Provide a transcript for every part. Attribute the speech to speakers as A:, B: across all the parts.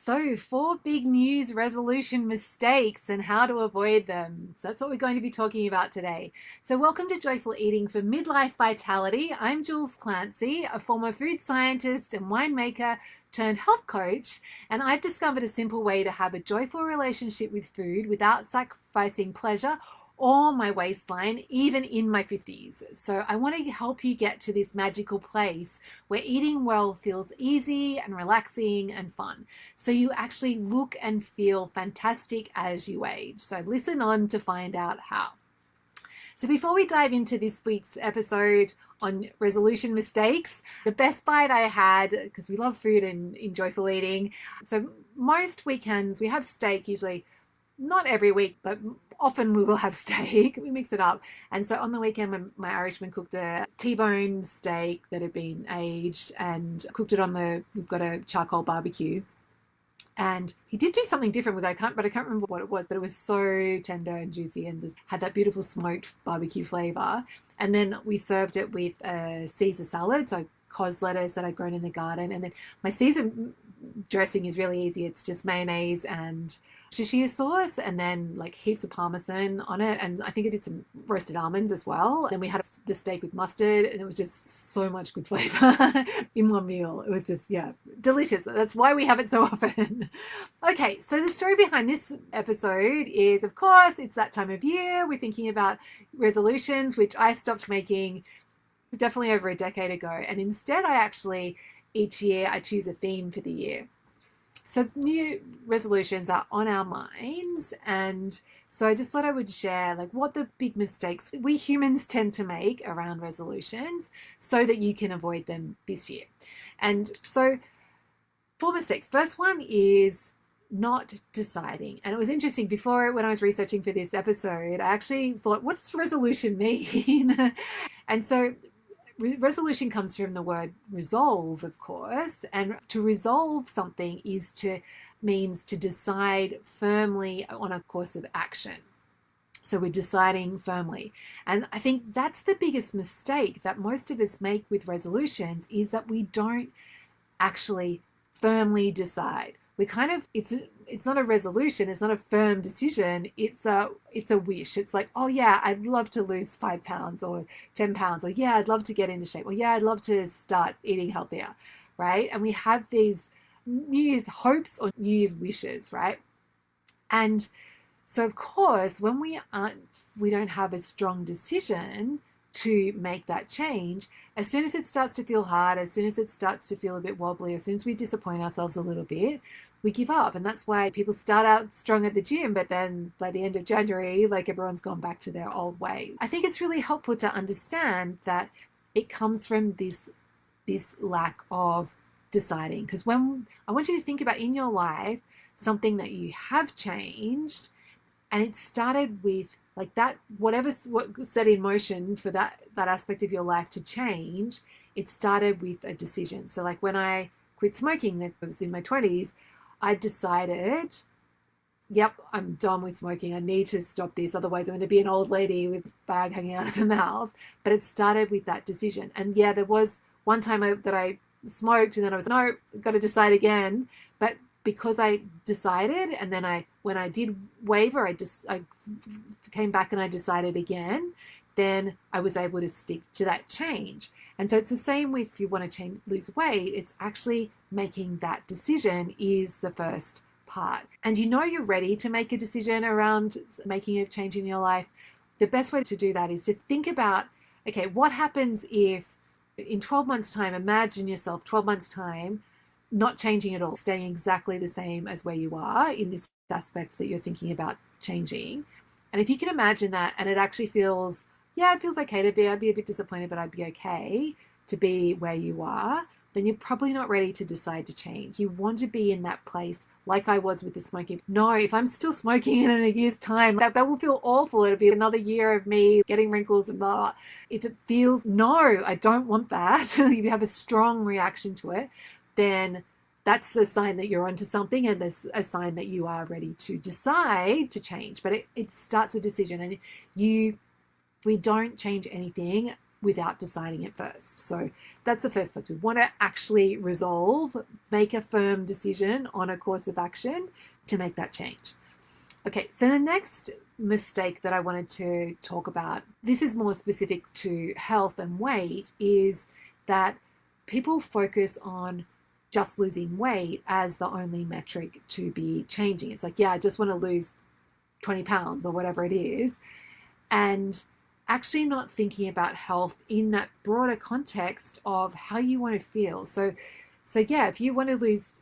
A: So, 4 big New Year's resolution mistakes and how to avoid them. So, that's what we're going to be talking about today. So, welcome to Joyful Eating for Midlife Vitality. I'm Jules Clancy, a former food scientist and winemaker turned health coach, and I've discovered a simple way to have a joyful relationship with food without sacrificing pleasure or my waistline, even in my 50s. So I want to help you get to this magical place where eating well feels easy and relaxing and fun. So you actually look and feel fantastic as you age. So listen on to find out how. So before we dive into this week's episode on resolution mistakes, the best bite I had, because we love food and joyful eating. So most weekends we have steak, usually not every week, but often we will have steak. We mix it up. And so on the weekend, my Irishman cooked a T-bone steak that had been aged and cooked it we've got a charcoal barbecue. And he did do something different with it, but I can't remember what it was, but it was so tender and juicy and just had that beautiful smoked barbecue flavor. And then we served it with a Caesar salad, so cos lettuce that I'd grown in the garden. And then my Caesar dressing is really easy. It's just mayonnaise and Worcestershire sauce and then like heaps of parmesan on it, and I think I did some roasted almonds as well. Then we had the steak with mustard, and it was just so much good flavor in one meal. It was just, yeah, delicious. That's why we have it so often. Okay, so the story behind this episode is, of course, it's that time of year. We're thinking about resolutions, which I stopped making definitely over a decade ago, and instead each year I choose a theme for the year. So new resolutions are on our minds, and so I just thought I would share like what the big mistakes we humans tend to make around resolutions so that you can avoid them this year. And so 4 mistakes. First one is not deciding. And it was interesting, when I was researching for this episode, I actually thought, what does resolution mean? And so resolution comes from the word resolve, of course, and to resolve something means to decide firmly on a course of action. So we're deciding firmly. And I think that's the biggest mistake that most of us make with resolutions, is that we don't actually firmly decide. We kind of, it's not a resolution, it's not a firm decision, it's a wish. It's like, oh yeah, I'd love to lose 5 pounds or 10 pounds, or yeah, I'd love to get into shape, or yeah, I'd love to start eating healthier, right? And we have these New Year's hopes or New Year's wishes, right? And so of course, when we don't have a strong decision to make that change, as soon as it starts to feel hard, as soon as it starts to feel a bit wobbly, as soon as we disappoint ourselves a little bit, we give up. And that's why people start out strong at the gym, but then by the end of January, like everyone's gone back to their old way. I think it's really helpful to understand that it comes from this lack of deciding. Because I want you to think about in your life something that you have changed, and it started with like that, what set in motion for that aspect of your life to change, it started with a decision. So like when I quit smoking, that was in my 20s, I decided, yep, I'm done with smoking. I need to stop this. Otherwise I'm going to be an old lady with a fag hanging out of her mouth. But it started with that decision. And yeah, there was one time that I smoked, and then I was, no, got to decide again. But because I decided, and then when I did waver, I came back and I decided again, then I was able to stick to that change. And so it's the same with, if you want to lose weight, it's actually making that decision is the first part. And you're ready to make a decision around making a change in your life. The best way to do that is to think about, okay, what happens if in 12 months time, imagine yourself 12 months time, not changing at all, staying exactly the same as where you are in this aspect that you're thinking about changing. And if you can imagine that, and it actually feels, yeah, it feels okay to be, I'd be a bit disappointed, but I'd be okay to be where you are, then you're probably not ready to decide to change. You want to be in that place like I was with the smoking. No, if I'm still smoking in a year's time, that will feel awful. It'll be another year of me getting wrinkles and blah. If it feels, no, I don't want that, if you have a strong reaction to it, then that's a sign that you're onto something, and there's a sign that you are ready to decide to change. But it starts with decision, and we don't change anything without deciding it first. So that's the first place. We want to actually resolve, make a firm decision on a course of action to make that change. Okay, so the next mistake that I wanted to talk about, this is more specific to health and weight, is that people focus on just losing weight as the only metric to be changing. It's like, yeah, I just want to lose 20 pounds or whatever it is. And actually not thinking about health in that broader context of how you want to feel. So yeah, if you want to lose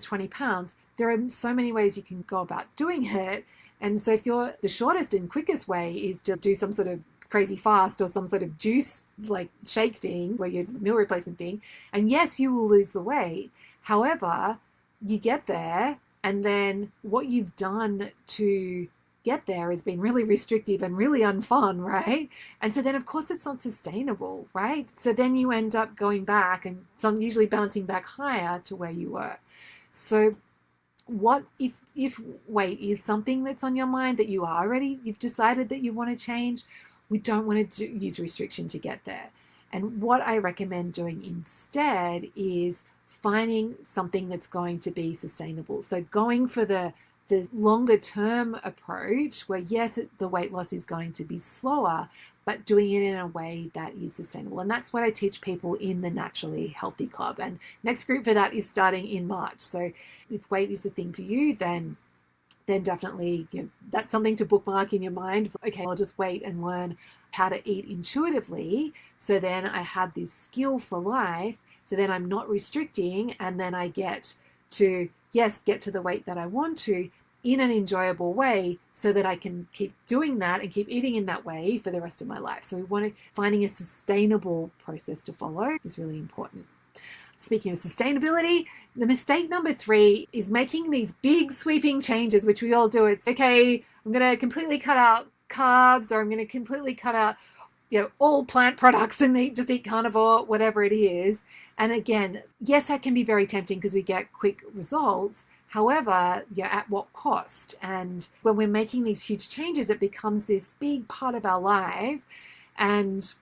A: 20 pounds, there are so many ways you can go about doing it. And so if you're the shortest and quickest way is to do some sort of crazy fast or some sort of juice like shake thing where you're meal replacement thing, and yes, you will lose the weight. However, you get there, and then what you've done to get there has been really restrictive and really unfun, right? And so then of course it's not sustainable, right? So then you end up going back and usually bouncing back higher to where you were. So what if weight is something that's on your mind that you've decided that you want to change, we don't want to use restriction to get there. And what I recommend doing instead is finding something that's going to be sustainable. So going for the longer term approach where, yes, the weight loss is going to be slower, but doing it in a way that is sustainable. And that's what I teach people in the Naturally Healthy Club. And next group for that is starting in March. So if weight is the thing for you, then definitely, that's something to bookmark in your mind. Okay, I'll just wait and learn how to eat intuitively. So then I have this skill for life. So then I'm not restricting, and then I get to, yes, get to the weight that I want to in an enjoyable way so that I can keep doing that and keep eating in that way for the rest of my life. So finding a sustainable process to follow is really important. Speaking of sustainability, the mistake number 3 is making these big sweeping changes, which we all do. It's okay, I'm going to completely cut out carbs, or I'm going to completely cut out all plant products and just eat carnivore, whatever it is. And again, yes, that can be very tempting because we get quick results. However, at what cost? And when we're making these huge changes, it becomes this big part of our life, and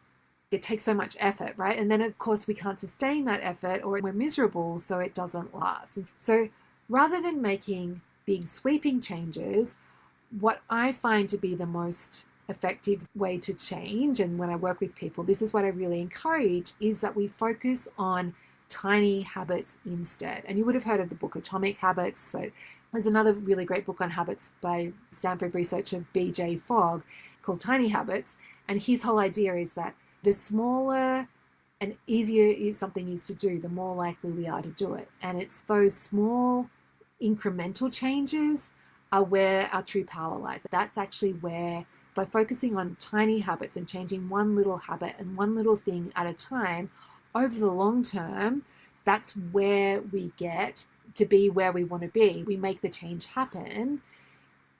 A: it takes so much effort, right? And then of course we can't sustain that effort, or we're miserable, so it doesn't last. And so rather than making big sweeping changes, what I find to be the most effective way to change, and when I work with people, this is what I really encourage, is that we focus on tiny habits instead. And you would have heard of the book Atomic Habits. So there's another really great book on habits by Stanford researcher B.J. Fogg called Tiny Habits. And his whole idea is that the smaller and easier something is to do, the more likely we are to do it. And it's those small incremental changes are where our true power lies. That's actually where, by focusing on tiny habits and changing one little habit and one little thing at a time, over the long term, that's where we get to be where we want to be. We make the change happen.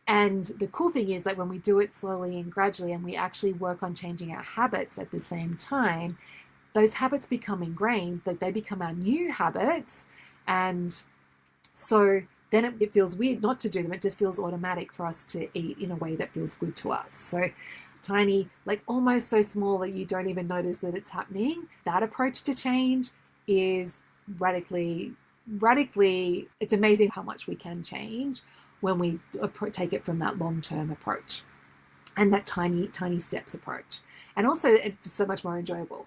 A: And the cool thing is that when we do it slowly and gradually, and we actually work on changing our habits at the same time, those habits become ingrained, that they become our new habits. And so then it feels weird not to do them. It just feels automatic for us to eat in a way that feels good to us. So tiny, like almost so small that you don't even notice that it's happening. That approach to change is radically, it's amazing how much we can change when we take it from that long-term approach and that tiny steps approach. And also it's so much more enjoyable.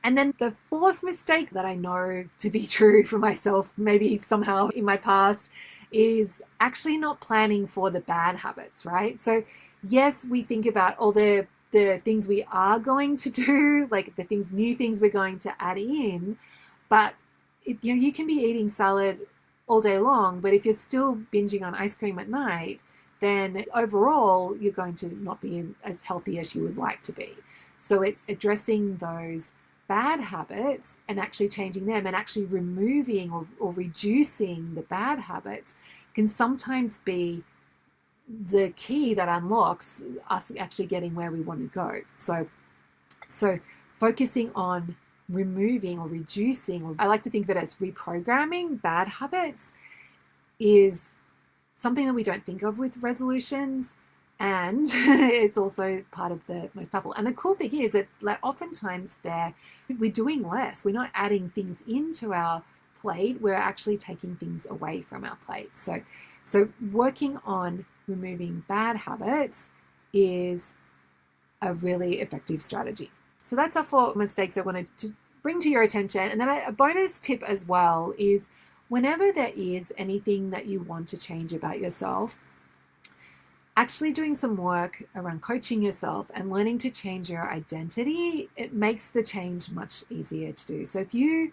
A: And then the 4th mistake that I know to be true for myself, maybe somehow in my past, is actually not planning for the bad habits, right? So yes, we think about all the things we are going to do, like the new things we're going to add in, but you can be eating salad all day long, but if you're still binging on ice cream at night, then overall you're going to not be as healthy as you would like to be. So it's addressing those bad habits and actually changing them, and actually removing or reducing the bad habits can sometimes be the key that unlocks us actually getting where we want to go. So focusing on removing or reducing, or I like to think that it's reprogramming bad habits, is something that we don't think of with resolutions. And it's also part of the most powerful. And the cool thing is that like oftentimes we're doing less. We're not adding things into our plate. We're actually taking things away from our plate. So working on removing bad habits is a really effective strategy. So that's our 4 mistakes I wanted to bring to your attention. And then a bonus tip as well is whenever there is anything that you want to change about yourself, actually doing some work around coaching yourself and learning to change your identity, it makes the change much easier to do. So if you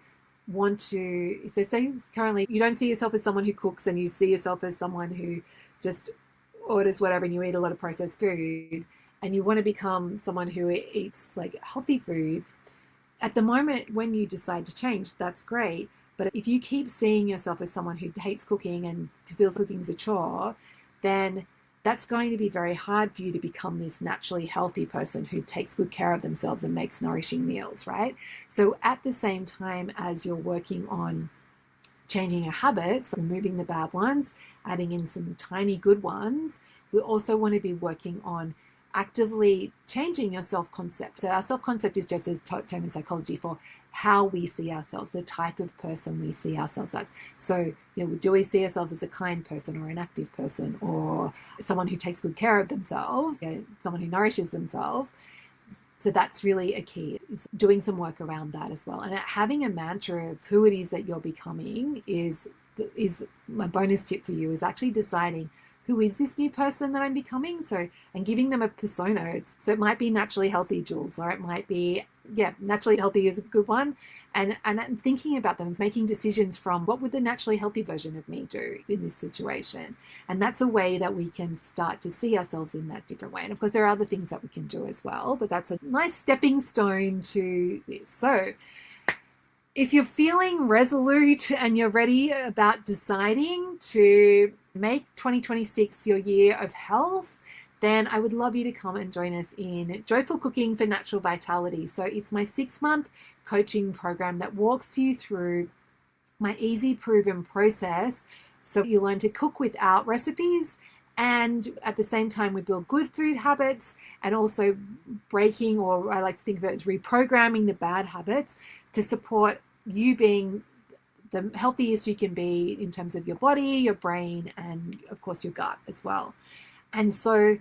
A: want to, so say currently you don't see yourself as someone who cooks and you see yourself as someone who just orders whatever and you eat a lot of processed food, and you want to become someone who eats like healthy food, at the moment when you decide to change, that's great. But if you keep seeing yourself as someone who hates cooking and feels cooking is a chore, then that's going to be very hard for you to become this naturally healthy person who takes good care of themselves and makes nourishing meals, right? So at the same time as you're working on changing your habits, removing the bad ones, adding in some tiny good ones, we also want to be working on actively changing your self-concept. So our self-concept is just a term in psychology for how we see ourselves, the type of person we see ourselves as. So, do we see ourselves as a kind person or an active person or someone who takes good care of themselves, someone who nourishes themselves? So that's really a key, is doing some work around that as well. And having a mantra of who it is that you're becoming is my bonus tip for you, is actually deciding who is this new person that I'm becoming? And giving them a persona. So it might be naturally healthy, Jules, or it might be, naturally healthy is a good one. And thinking about them, making decisions from what would the naturally healthy version of me do in this situation? And that's a way that we can start to see ourselves in that different way. And of course, there are other things that we can do as well, but that's a nice stepping stone to this. So if you're feeling resolute and you're ready about deciding to make 2026 your year of health, then I would love you to come and join us in Joyful Cooking for Natural Vitality. So it's my 6-month coaching program that walks you through my easy, proven process. So you learn to cook without recipes, and at the same time, we build good food habits and also breaking, or I like to think of it as reprogramming the bad habits to support you being the healthiest you can be in terms of your body, your brain, and of course your gut as well. And so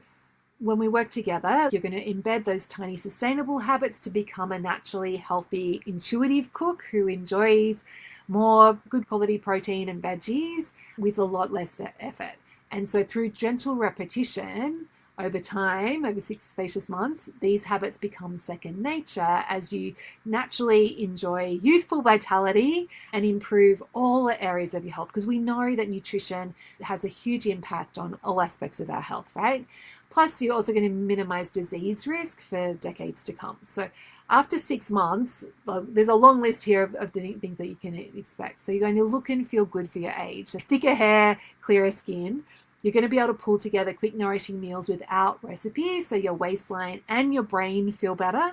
A: when we work together, you're going to embed those tiny sustainable habits to become a naturally healthy, intuitive cook who enjoys more good quality protein and veggies with a lot less effort. And so through gentle repetition over time, over 6 spacious months, these habits become second nature as you naturally enjoy youthful vitality and improve all the areas of your health, because we know that nutrition has a huge impact on all aspects of our health, right? Plus, you're also going to minimize disease risk for decades to come. So after 6 months, there's a long list here of the things that you can expect. So you're going to look and feel good for your age. So thicker hair, clearer skin. You're going to be able to pull together quick, nourishing meals without recipes, so your waistline and your brain feel better.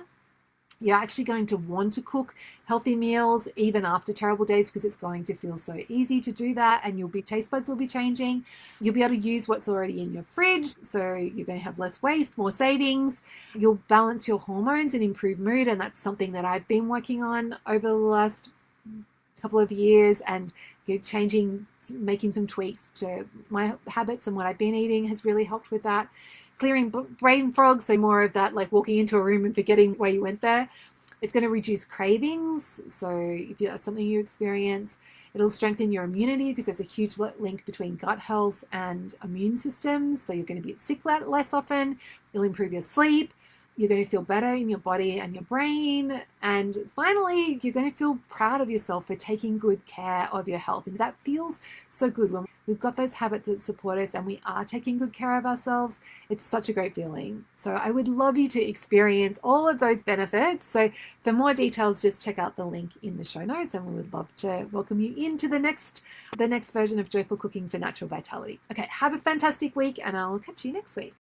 A: You're actually going to want to cook healthy meals even after terrible days, because it's going to feel so easy to do that, and your taste buds will be changing. You'll be able to use what's already in your fridge, so you're going to have less waste, more savings. You'll balance your hormones and improve mood, and that's something that I've been working on over the last couple of years, and making some tweaks to my habits and what I've been eating has really helped with that. Clearing brain fog, so more of that like walking into a room and forgetting why you went there. It's going to reduce cravings, so if that's something you experience. It'll strengthen your immunity, because there's a huge link between gut health and immune systems, so you're going to be sick less often. It'll improve your sleep. You're going to feel better in your body and your brain. And finally, you're going to feel proud of yourself for taking good care of your health. And that feels so good when we've got those habits that support us and we are taking good care of ourselves. It's such a great feeling. So I would love you to experience all of those benefits. So for more details, just check out the link in the show notes, and we would love to welcome you into the next version of Joyful Cooking for Natural Vitality. Okay, have a fantastic week, and I'll catch you next week.